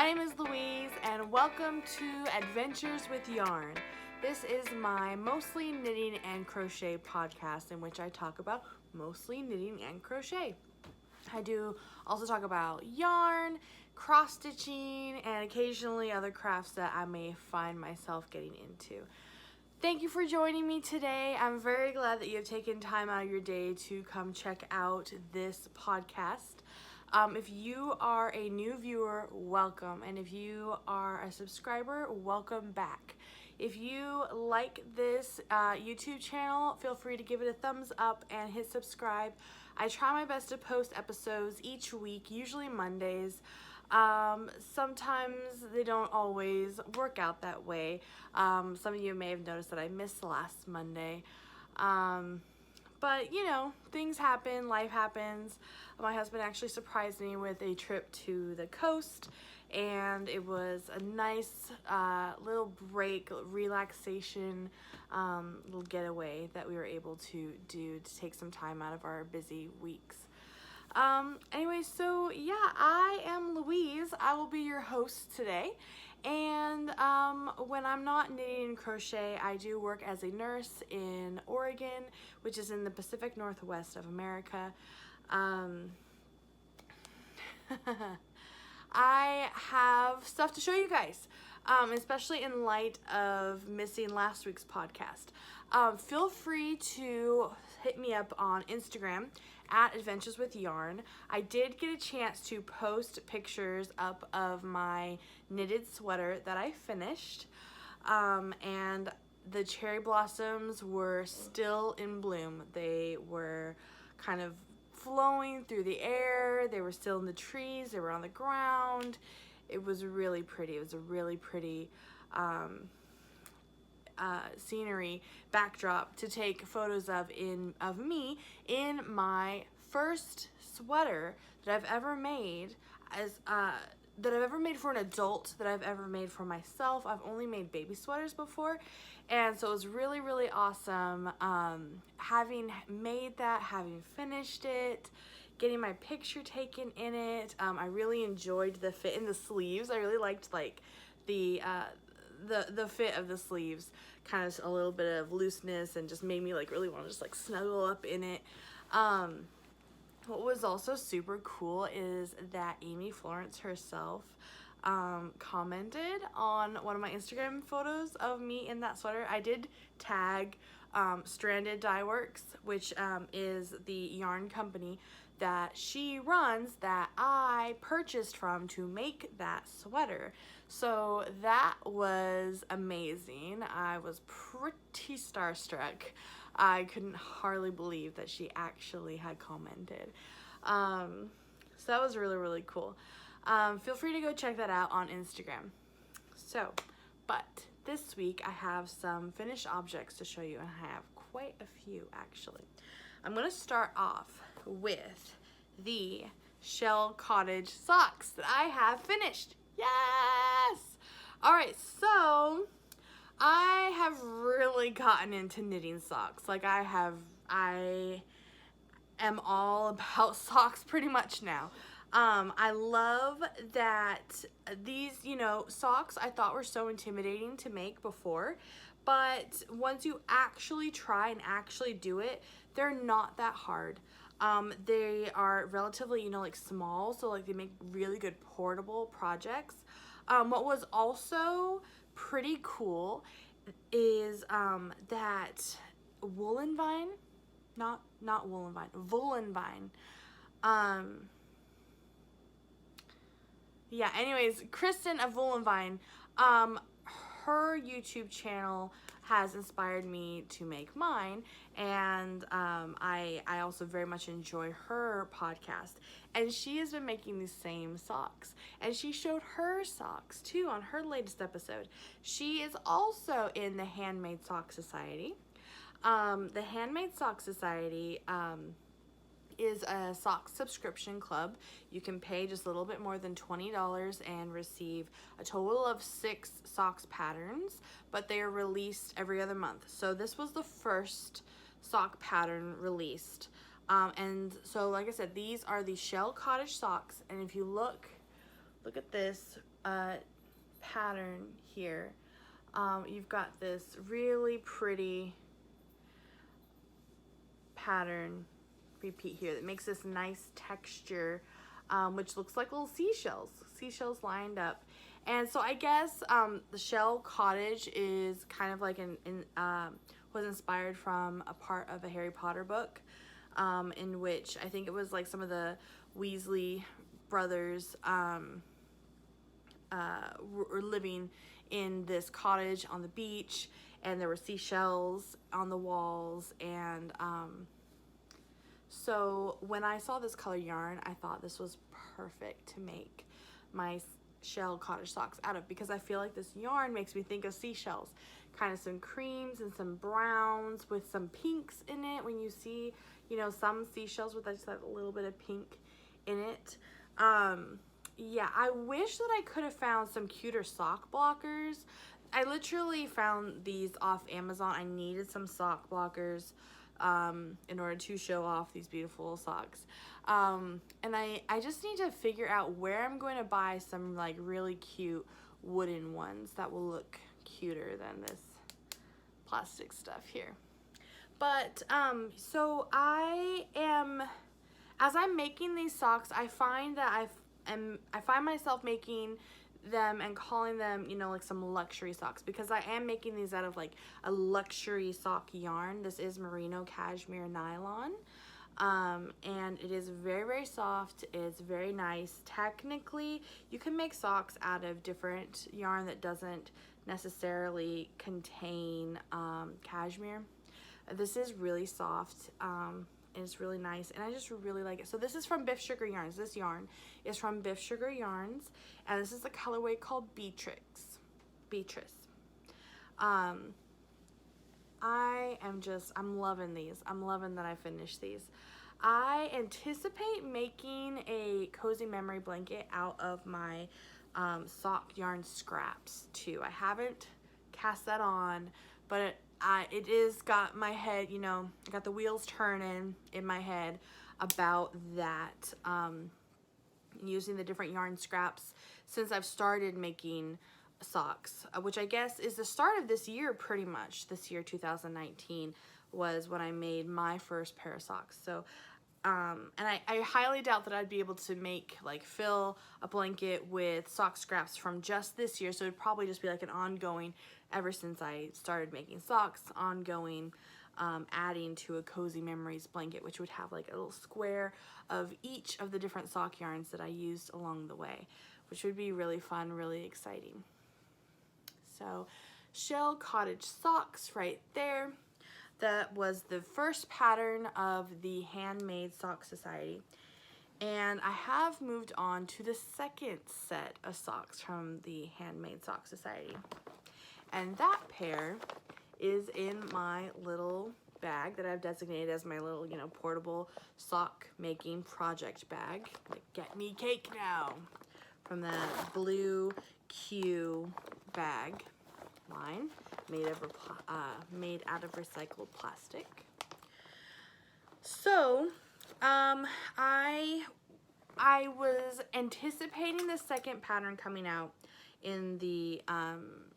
My name is Louise and welcome to Adventures with Yarn. This is my mostly knitting and crochet podcast in which I talk about mostly knitting and crochet. I do also talk about yarn, cross stitching, and occasionally other crafts that I may find myself getting into. Thank you for joining me today. I'm very glad that you have taken time out of your day to come check out this podcast. If you are a new viewer, welcome. And if you are a subscriber, welcome back. If you like this YouTube channel, feel free to give it a thumbs up and hit subscribe. I try my best to post episodes each week, usually Mondays. Sometimes they don't always work out that way. Some of you may have noticed that I missed last Monday. But you know, things happen, life happens. My husband actually surprised me with a trip to the coast, and it was a nice little break, relaxation, little getaway that we were able to do to take some time out of our busy weeks. Anyway, so yeah, I am Louise. I will be your host today. And when I'm not knitting and crochet, I do work as a nurse in Oregon, which is in the Pacific Northwest of America. I have stuff to show you guys, especially in light of missing last week's podcast. Feel free to hit me up on Instagram at Adventures with Yarn. I did get a chance to post pictures up of my knitted sweater that I finished, and the cherry blossoms were still in bloom. They were kind of flowing through the air. They were still in the trees. They were on the ground. It was really pretty. It was a really pretty scenery backdrop to take photos of me in my first sweater that I've ever made for an adult, that I've ever made for myself. I've only made baby sweaters before, and so it was really, really awesome having made that, having finished it, getting my picture taken in it. I really enjoyed the fit in the sleeves. I really liked like the fit of the sleeves, kind of a little bit of looseness, and just made me like really want to just like snuggle up in it. What was also super cool is that Amy Florence herself commented on one of my Instagram photos of me in that sweater. I did tag Stranded Dye Works, which is the yarn company that she runs that I purchased from to make that sweater. So that was amazing. I was pretty starstruck. I couldn't hardly believe that she actually had commented. So that was really, really cool. Feel free to go check that out on Instagram. So, but this week I have some finished objects to show you, and I have quite a few actually. I'm going to start off with the Shell Cottage Socks that I have finished. Yes! Alright, so I have really gotten into knitting socks. Like I am all about socks pretty much now. I love that these, socks I thought were so intimidating to make before, but once you actually try and actually do it, they're not that hard. They are relatively, like small, so like they make really good portable projects. What was also pretty cool is that Woolen Vine, not Woolen Vine, Woolen Vine. Yeah, anyways, Kristen of Woolen Vine, her YouTube channel has inspired me to make mine, and I also very much enjoy her podcast, and she has been making these same socks, and she showed her socks too on her latest episode. She is also in the Handmade Sock Society. The Handmade Sock Society is a sock subscription club. You can pay just a little bit more than $20 and receive a total of 6 socks patterns, but they are released every other month. So this was the first sock pattern released. And so like I said, these are the Shell Cottage Socks, and if you look look at this pattern here. You've got this really pretty pattern repeat here that makes this nice texture, which looks like little seashells lined up. And so I guess the Shell Cottage is kind of like was inspired from a part of a Harry Potter book, in which I think it was like some of the Weasley brothers were living in this cottage on the beach, and there were seashells on the walls. And so when I saw this color yarn, I thought this was perfect to make my Shell Cottage Socks out of, because I feel like this yarn makes me think of seashells, kind of some creams and some browns with some pinks in it. When you see, you know, some seashells with just that little bit of pink in it. Yeah, I wish that I could have found some cuter sock blockers. I literally found these off Amazon. I needed some sock blockers in order to show off these beautiful socks. And I just need to figure out where I'm going to buy some like really cute wooden ones that will look cuter than this plastic stuff here. But so as I'm making these socks, I find that I find myself making them and calling them, you know, like some luxury socks, because I am making these out of like a luxury sock yarn. This is merino cashmere nylon, and it is very, very soft. It's very nice. Technically, you can make socks out of different yarn that doesn't necessarily contain cashmere. This is really soft. It's really nice, and I just really like it. So this is from Biffsugar Yarns. This yarn is from Biffsugar Yarns, and this is the colorway called Beatrix. I'm loving these. I'm loving that I finished these. I anticipate making a cozy memory blanket out of my sock yarn scraps too. I haven't cast that on, but it is got my head, you know, I got the wheels turning in my head about that, using the different yarn scraps since I've started making socks, which I guess is the start of this year pretty much. This year, 2019, was when I made my first pair of socks. So, and I highly doubt that I'd be able to fill a blanket with sock scraps from just this year. So it'd probably just be like an ongoing, ever since I started making socks, ongoing, adding to a cozy memories blanket, which would have like a little square of each of the different sock yarns that I used along the way, which would be really fun, really exciting. So Shell Cottage Socks right there. That was the first pattern of the Handmade Sock Society. And I have moved on to the second set of socks from the Handmade Sock Society. And that pair is in my little bag that I've designated as my little, you know, portable sock making project bag. Like, get me cake now, from the Blue Q bag line, made out of recycled plastic. So I was anticipating the second pattern coming out in the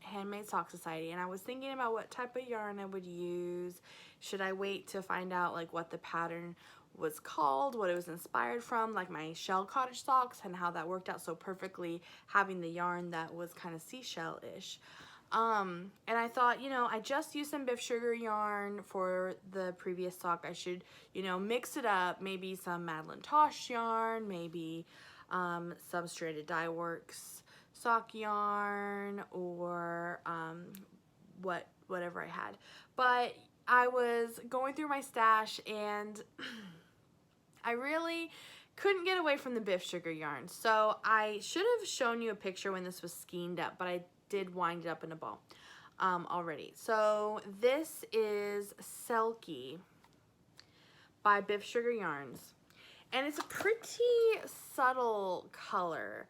Handmade Sock Society, and I was thinking about what type of yarn I would use. Should I wait to find out like what the pattern was called, what it was inspired from, like my Shell Cottage Socks, and how that worked out so perfectly, having the yarn that was kind of seashell-ish. And I thought, you know, I just used some Biffsugar yarn for the previous sock. I should, you know, mix it up, maybe some Madeline Tosh yarn, maybe some Stranded Dye Works sock yarn, or whatever I had. But I was going through my stash, and I really couldn't get away from the Biffsugar yarn. So I should have shown you a picture when this was skeined up, but I did wind it up in a ball already. So this is Selkie by Biffsugar Yarns, and it's a pretty subtle color.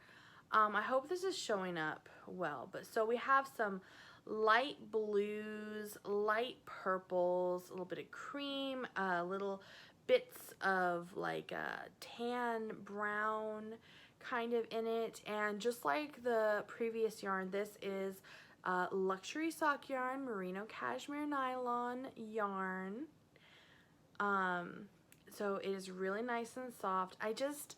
I hope this is showing up well, but so we have some light blues, light purples, a little bit of cream, little bits of like a tan brown kind of in it. And just like the previous yarn, this is luxury sock yarn, merino cashmere nylon yarn. So it is really nice and soft. I just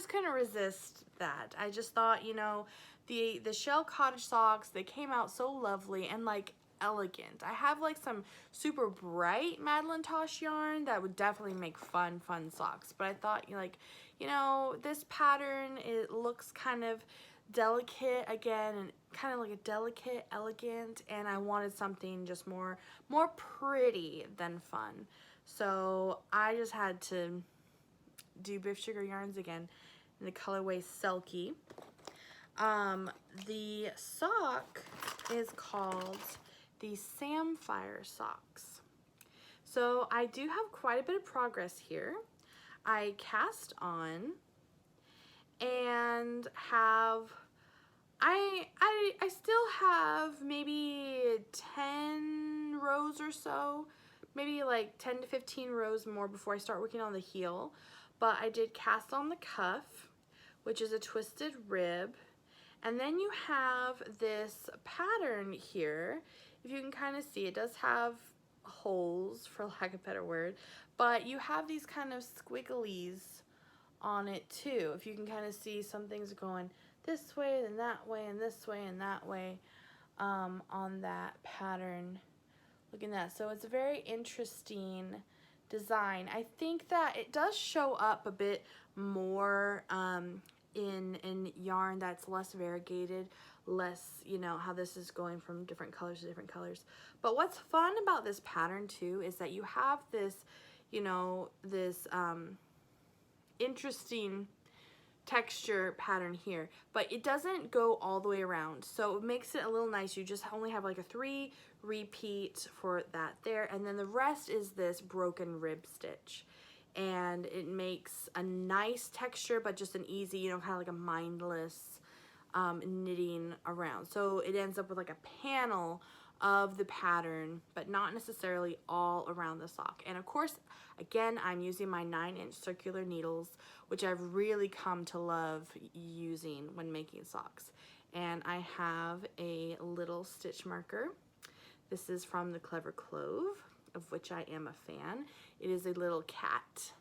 couldn't resist that. I just thought, you know, the Shell Cottage Socks, they came out so lovely and like elegant. I have like some super bright Madeline Tosh yarn that would definitely make fun socks, but I thought, like, you know, this pattern, it looks kind of delicate again, and kind of like a delicate, elegant, and I wanted something just more pretty than fun. So I just had to do Biffsugar yarns again in the colorway Selkie. The sock is called the Samphire Socks. So I do have quite a bit of progress here. I cast on and have, I still have maybe 10 rows or so, maybe like 10 to 15 rows more before I start working on the heel. But I did cast on the cuff, which is a twisted rib. And then you have this pattern here. If you can kind of see, it does have holes, for lack of a better word, but you have these kind of squigglies on it too. If you can kind of see, some things are going this way, then that way, and this way, and that way on that pattern. Look at that. So it's a very interesting design. I think that it does show up a bit more in yarn that's less variegated, less, you know, how this is going from different colors to different colors. But what's fun about this pattern too is that you have this, you know, this interesting texture pattern here, but it doesn't go all the way around, so it makes it a little nice. You just only have like a 3 repeat for that there, and then the rest is this broken rib stitch, and it makes a nice texture, but just an easy, you know, kind of like a mindless knitting around. So it ends up with like a panel of the pattern, but not necessarily all around the sock. And of course, again, I'm using my 9-inch circular needles, which I've really come to love using when making socks. And I have a little stitch marker. This is from the Clever Clove, of which I am a fan. It is a little cat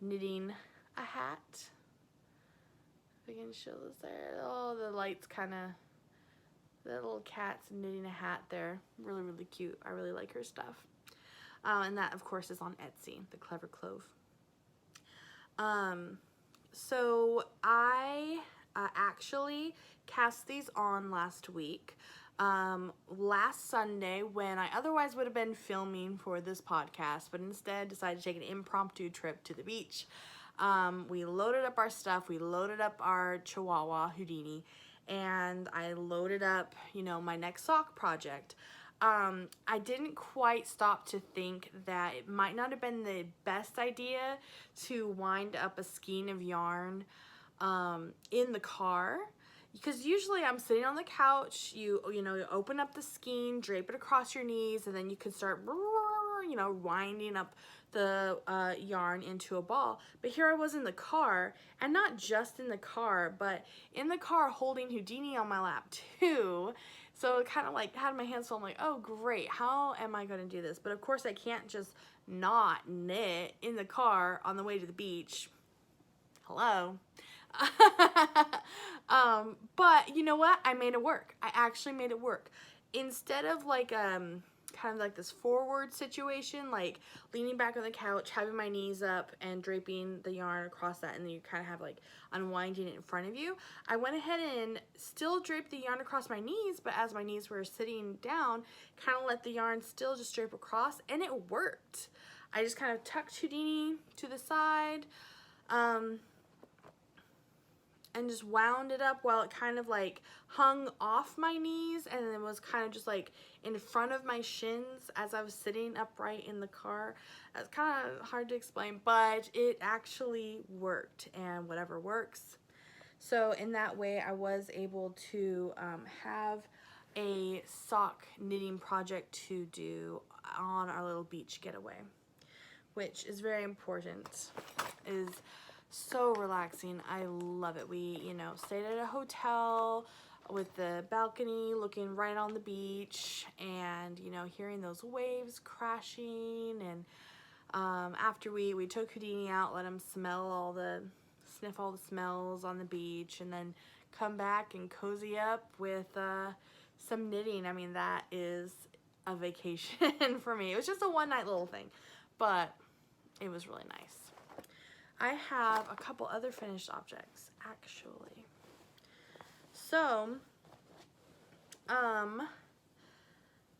knitting a hat. If I can show this there. Oh, the light's kind of, the little cat's knitting a hat there. Really, really cute. I really like her stuff. And that, of course, is on Etsy, the Clever Clove. So I actually cast these on last week. Last Sunday, when I otherwise would have been filming for this podcast, but instead decided to take an impromptu trip to the beach. We loaded up our stuff. We loaded up our Chihuahua Houdini, and I loaded up, you know, my next sock project. I didn't quite stop to think that it might not have been the best idea to wind up a skein of yarn in the car, because usually I'm sitting on the couch, you know, you open up the skein, drape it across your knees, and then you can start, you know, winding up the yarn into a ball. But here I was in the car, and not just in the car, but in the car holding Houdini on my lap too. So it kind of like had my hands full. I'm like, oh great, how am I going to do this? But of course I can't just not knit in the car on the way to the beach. Hello. But you know what? I made it work. I actually made it work. Instead of like kind of like this forward situation, like leaning back on the couch, having my knees up and draping the yarn across that, and then you kind of have like unwinding it in front of you, I went ahead and still draped the yarn across my knees, but as my knees were sitting down, kind of let the yarn still just drape across, and it worked. I just kind of tucked Houdini to the side, and just wound it up while it kind of like hung off my knees, and then it was kind of just like in front of my shins as I was sitting upright in the car. It's kind of hard to explain, but it actually worked, and whatever works. So in that way, I was able to have a sock knitting project to do on our little beach getaway, which is very important, is So relaxing. I love it. We, you know, stayed at a hotel with the balcony looking right on the beach, and, you know, hearing those waves crashing. And after we took Houdini out, let him sniff all the smells on the beach, and then come back and cozy up with some knitting. I mean, that is a vacation for me. It was just a one-night little thing, but it was really nice. I have a couple other finished objects, actually. So,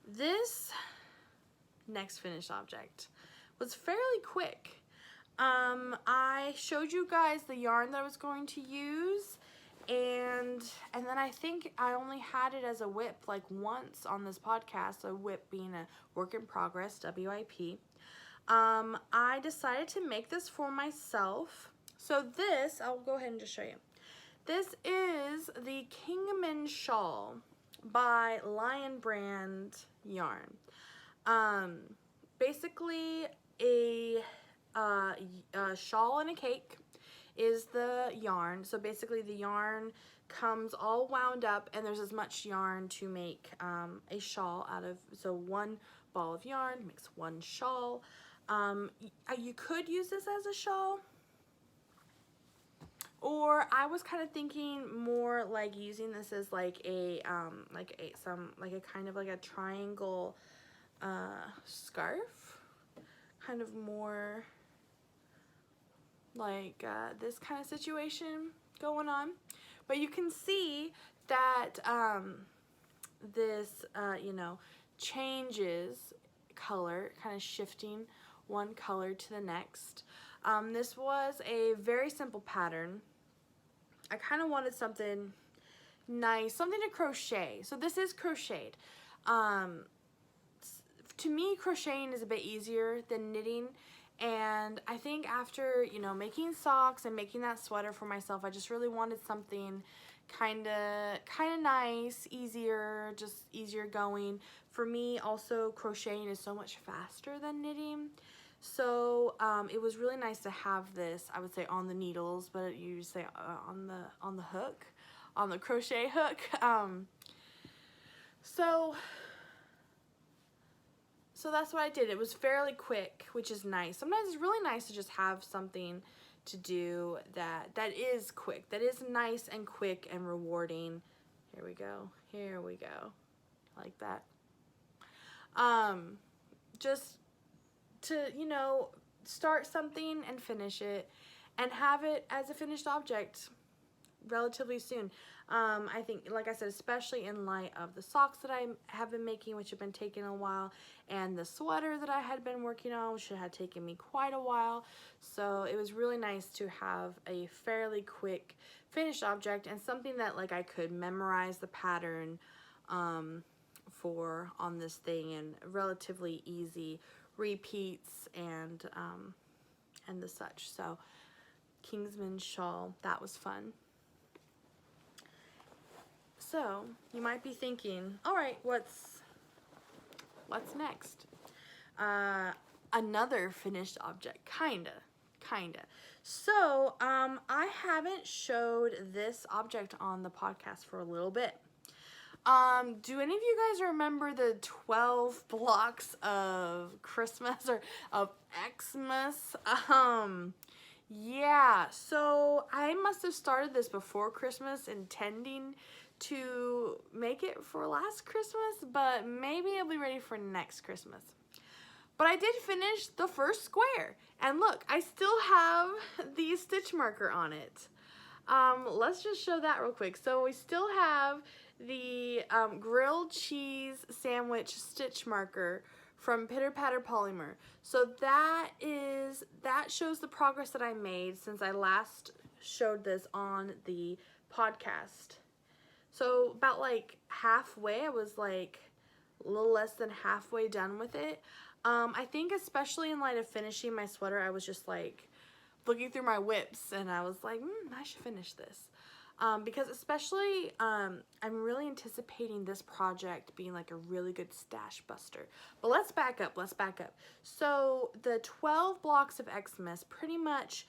this next finished object was fairly quick. I showed you guys the yarn that I was going to use, and then I think I only had it as a WIP like once on this podcast, a WIP being a work in progress, WIP. I decided to make this for myself. So this, I'll go ahead and just show you. This is the Kingman Shawl by Lion Brand Yarn. Basically a shawl and a cake is the yarn. So basically the yarn comes all wound up, and there's as much yarn to make a shawl out of. So one ball of yarn makes one shawl. You could use this as a shawl, or I was kind of thinking more like using this as like a kind of like a triangle scarf, kind of more like this kind of situation going on. But you can see that this you know, changes color, kind of shifting one color to the next. This was a very simple pattern. I kind of wanted something nice, something to crochet. So this is crocheted. To me, crocheting is a bit easier than knitting, and I think after, you know, making socks and making that sweater for myself, I just really wanted something kind of nice, easier, just easier going. For me, also, crocheting is so much faster than knitting. So it was really nice to have this, I would say, on the needles, but you say on the hook, on the crochet hook. So that's what I did. It was fairly quick, which is nice. Sometimes it's really nice to just have something to do that is quick, that is nice and quick and rewarding. Here we go. Here we go. Like that. Just to, you know, start something and finish it and have it as a finished object relatively soon. I think, like I said, especially in light of the socks that I have been making, which have been taking a while, and the sweater that I had been working on, which had taken me quite a while. So it was really nice to have a fairly quick finished object, and something that like I could memorize the pattern for on this thing, and relatively easy repeats and the such. So Kingman Shawl, that was fun. So you might be thinking, all right, what's next? Another finished object, kinda. So I haven't showed this object on the podcast for a little bit. Do any of you guys remember the 12 blocks of Christmas or of Xmas? Yeah, so I must have started this before Christmas, intending to make it for last Christmas, but maybe it'll be ready for next Christmas. But I did finish the first square, and look, I still have the stitch marker on it. Let's just show that real quick. So we still have the grilled cheese sandwich stitch marker from Pitter Patter Polymer. So that shows the progress that I made since I last showed this on the podcast. So about like halfway, I was like a little less than halfway done with it. I think especially in light of finishing my sweater, I was just like looking through my WIPs, and I was like, I should finish this. Because especially, I'm really anticipating this project being like a really good stash buster. But let's back up. So the 12 blocks of Xmas pretty much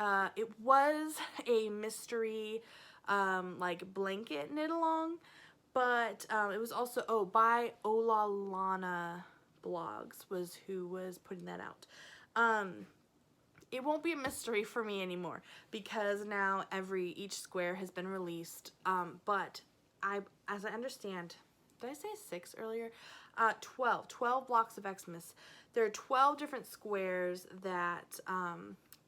It was a mystery like blanket knit along, but it was also, oh, by Ola Lana Blogs was who was putting that out. It won't be a mystery for me anymore because now each square has been released. But as I understand, did I say 6 earlier? 12 blocks of Xmas. There are 12 different squares that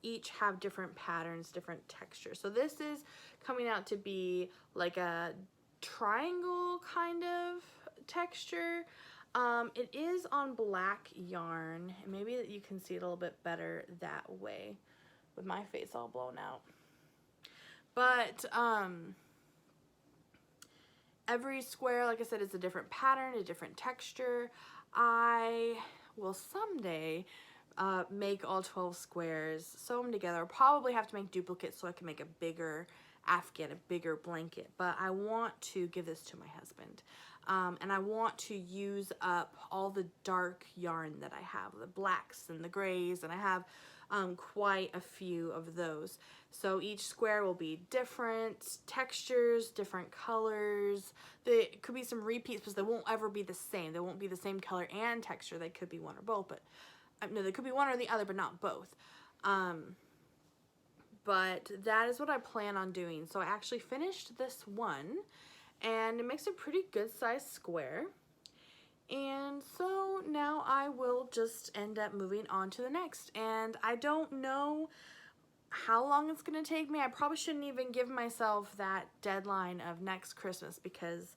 each have different patterns, different textures. So this is coming out to be like a triangle kind of texture. It is on black yarn, and maybe you can see it a little bit better that way with my face all blown out. But every square, like I said, is a different pattern, a different texture. I will someday make all 12 squares, sew them together. I'll probably have to make duplicates so I can make a bigger afghan, a bigger blanket, but I want to give this to my husband. And I want to use up all the dark yarn that I have, the blacks and the grays, and I have quite a few of those. So each square will be different textures, different colors. There could be some repeats because they won't ever be the same. They won't be the same color and texture. They could be one or both, but no, they could be one or the other, but not both. But that is what I plan on doing. So I actually finished this one, and it makes a pretty good sized square. And so now I will just end up moving on to the next. And I don't know how long it's going to take me. I probably shouldn't even give myself that deadline of next Christmas because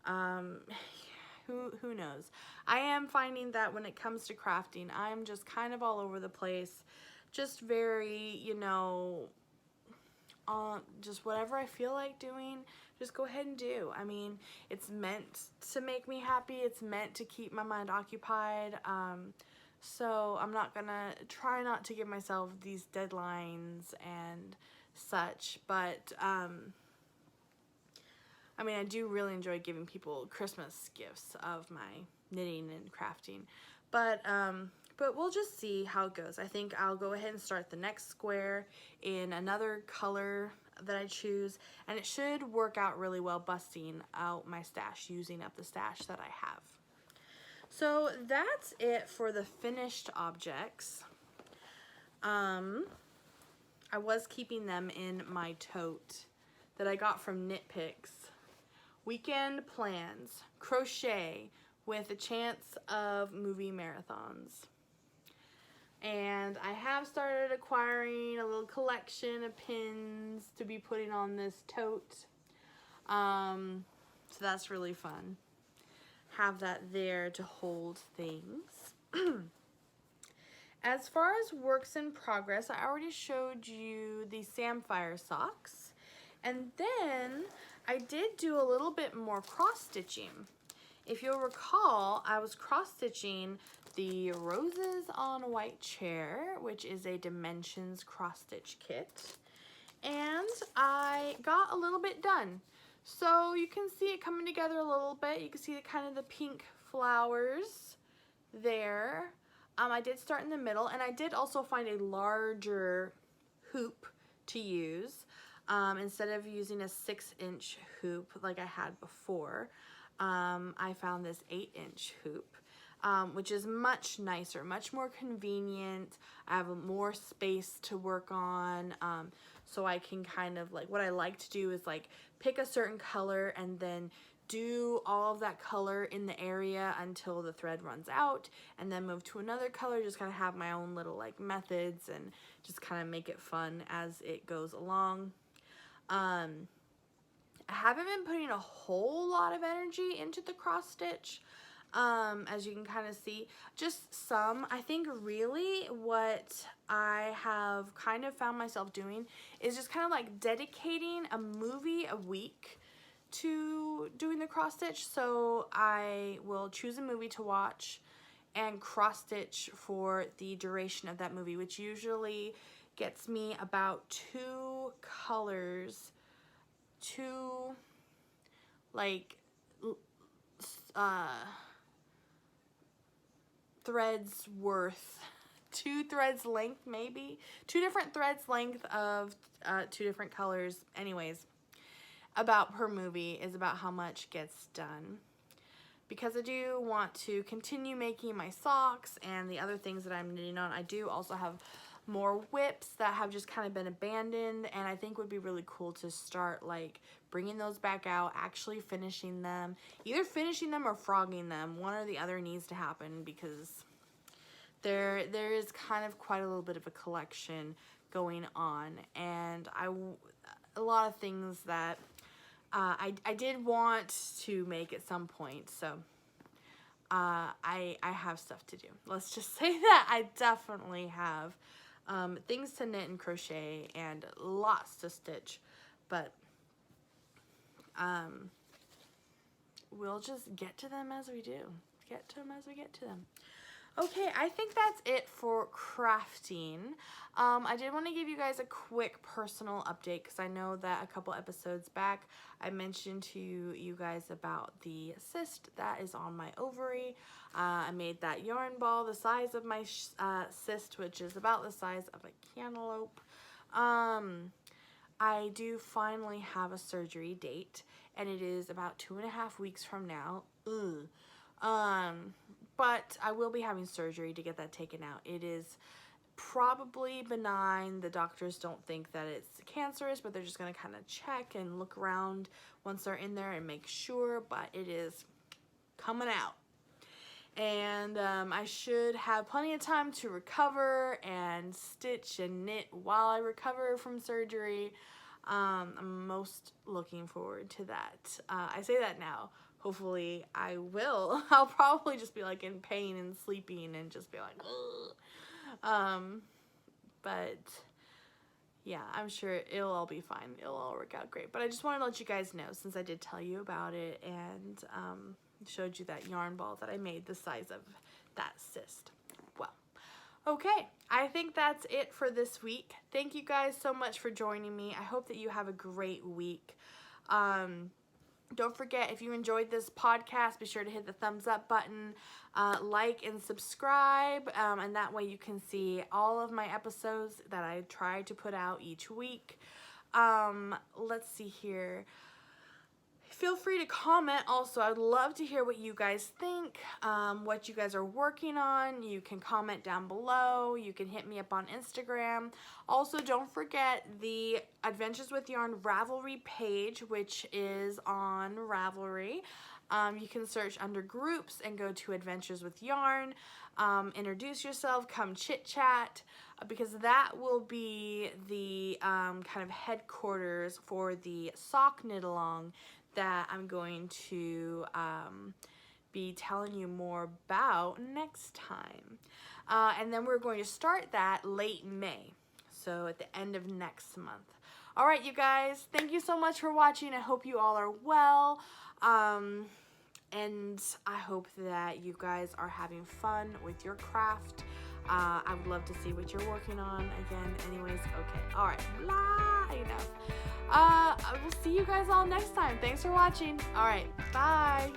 who knows. I am finding that when it comes to crafting, I'm just kind of all over the place. Just very, you know, just whatever I feel like doing, just go ahead and do. I mean, it's meant to make me happy. It's meant to keep my mind occupied. So I'm not gonna try not to give myself these deadlines and such, but I mean, I do really enjoy giving people Christmas gifts of my knitting and crafting, but we'll just see how it goes. I think I'll go ahead and start the next square in another color that I choose, and it should work out really well busting out my stash, using up the stash that I have. So that's it for the finished objects. I was keeping them in my tote that I got from Knit Picks. Weekend plans, crochet with a chance of movie marathons. And I have started acquiring a little collection of pins to be putting on this tote. So that's really fun. Have that there to hold things. As far as works in progress, I already showed you the Samphire Socks. And then I did do a little bit more cross stitching. If you'll recall, I was cross stitching the Roses on a White Chair, which is a Dimensions cross stitch kit. And I got a little bit done. So you can see it coming together a little bit. You can see the kind of the pink flowers there. I did start in the middle, and I did also find a larger hoop to use instead of using a 6-inch hoop like I had before. I found this 8-inch hoop, which is much nicer, much more convenient. I have more space to work on, so I can kind of like, what I like to do is like pick a certain color and then do all of that color in the area until the thread runs out, and then move to another color. Just kind of have my own little like methods and just kind of make it fun as it goes along. I haven't been putting a whole lot of energy into the cross stitch, as you can kind of see, just some. I think really what I have kind of found myself doing is just kind of like dedicating a movie a week to doing the cross stitch. So I will choose a movie to watch and cross stitch for the duration of that movie, which usually gets me about 2 colors, 2 like threads worth 2 threads length, maybe 2 different threads length of 2 different colors. Anyways, about per movie is about how much gets done, because I do want to continue making my socks and the other things that I'm knitting on. I do also have more whips that have just kind of been abandoned, and I think would be really cool to start like bringing those back out, actually finishing them, either finishing them or frogging them. One or the other needs to happen, because there is kind of quite a little bit of a collection going on, and a lot of things that I did want to make at some point, so I have stuff to do. Let's just say that I definitely have things to knit and crochet and lots to stitch, but we'll just get to them as we do. Get to them as we get to them. Okay, I think that's it for crafting. I did want to give you guys a quick personal update, because I know that a couple episodes back I mentioned to you guys about the cyst that is on my ovary. I made that yarn ball the size of my cyst, which is about the size of a cantaloupe. I do finally have a surgery date, and it is about 2.5 weeks from now. But I will be having surgery to get that taken out. It is probably benign. The doctors don't think that it's cancerous, but they're just going to kind of check and look around once they're in there and make sure, but it is coming out. And I should have plenty of time to recover and stitch and knit while I recover from surgery. I'm most looking forward to that. I say that now. Hopefully I will. I'll probably just be like in pain and sleeping and just be like, ugh. But yeah, I'm sure it'll all be fine. It'll all work out great. But I just wanted to let you guys know, since I did tell you about it and showed you that yarn ball that I made the size of that cyst. Well, okay, I think that's it for this week. Thank you guys so much for joining me. I hope that you have a great week. Don't forget, if you enjoyed this podcast, be sure to hit the thumbs up button, like and subscribe, and that way you can see all of my episodes that I try to put out each week. Let's see here. Feel free to comment also. I'd love to hear what you guys think, what you guys are working on. You can comment down below. You can hit me up on Instagram. Also, don't forget the Adventures with Yarn Ravelry page, which is on Ravelry. You can search under groups and go to Adventures with Yarn. Introduce yourself, come chit chat, because that will be the kind of headquarters for the sock knit along that I'm going to be telling you more about next time. And then we're going to start that late May, so at the end of next month. All right, you guys, thank you so much for watching. I hope you all are well. And I hope that you guys are having fun with your craft. I would love to see what you're working on again. Anyways, okay. All right. Blah, enough. I will see you guys all next time. Thanks for watching. All right. Bye.